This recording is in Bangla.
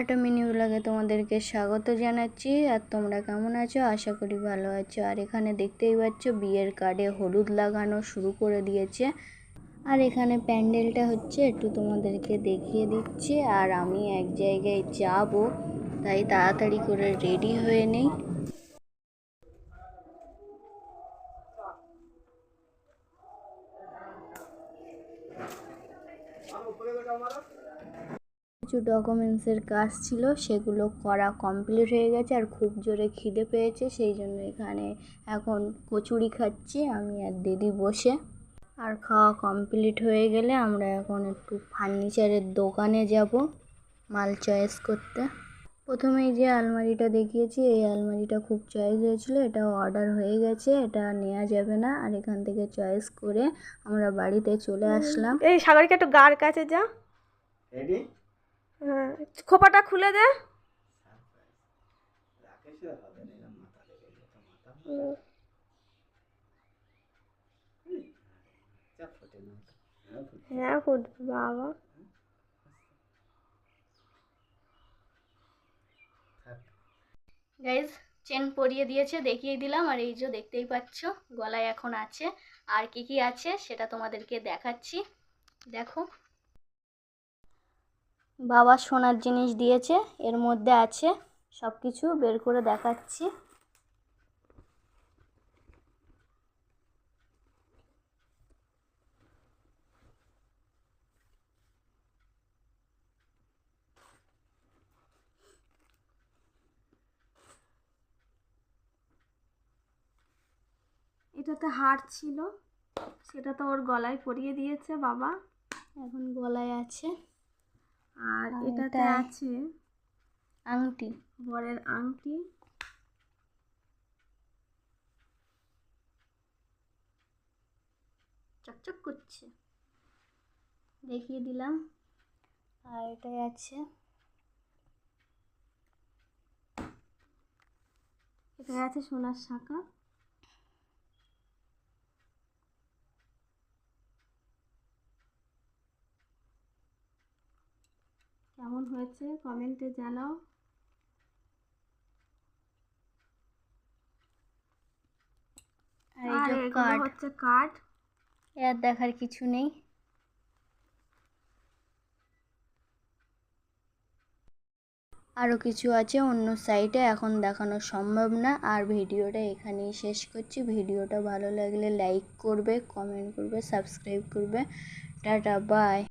একটা মিনি ব্লগে তোমাদেরকে স্বাগত জানাচ্ছি। আর তোমরা কেমন আছো? আশা করি ভালো আছো। আর এখানে দেখতেই পাচ্ছ বিয়ের কার্ডে হলুদ লাগানো শুরু করে দিয়েছে। আর এখানে প্যান্ডেলটা হচ্ছে, একটু তোমাদেরকে দেখিয়ে দিচ্ছি। আর আমি এক জায়গায় যাব, তাই তাড়াতাড়ি করে রেডি হয়ে নেই। কিছু ডকুমেন্টসের কাজ ছিল, সেগুলো করা কমপ্লিট হয়ে গেছে। আর খুব জোরে খিদে পেয়েছে, সেই জন্য এখানে এখন কচুরি খাচ্ছি আমি আর দিদি বসে। আর খাওয়া কমপ্লিট হয়ে গেলে আমরা এখন একটু ফার্নিচারের দোকানে যাব মাল চয়েস করতে। প্রথমেই যে আলমারিটা দেখিয়েছি, এই আলমারিটা খুব চয়েস হয়েছিল, এটা অর্ডার হয়ে গেছে, এটা নেওয়া যাবে না। আর এখান থেকে চয়েস করে আমরা বাড়িতে চলে আসলাম। এই সাগরিকা একটু গার কাছে যা। রেডি? হ্যাঁ, খোপাটা খুলে দে। হ্যাঁ ফুটবে বাবা। গাইজ চেন পরিয়ে দিয়েছে, দেখিয়ে দিলাম। আর এই যে দেখতেই পাচ্ছ গলায় এখন আছে। আর কি কি আছে সেটা তোমাদেরকে দেখাচ্ছি, দেখো। বাবা সোনার জিনিস দিয়েছে, এর মধ্যে আছে সব কিছু, বের করে দেখাচ্ছি। এটাতে হার ছিল, সেটা তো ওর গলায় পরিয়ে দিয়েছে বাবা, এখন গলায় আছে। আর এটাতে আছে আংটি, বরের আংটি। চকচক করছে, দেখিয়ে দিলাম। আর এটাই আছে, এখানে আছে সোনার শাঁখা। কেমন হয়েছে কমেন্টে জানাও। আর এই যে কার্ড, হচ্ছে কার্ড। এর দেখার কিছু নেই। আরও কিছু আছে অন্য সাইটে, এখন দেখানো সম্ভব না। আর ভিডিওটা এখানেই শেষ করছি। ভিডিওটা ভালো লাগলে লাইক করবে, কমেন্ট করবে, সাবস্ক্রাইব করবে। Tata, by.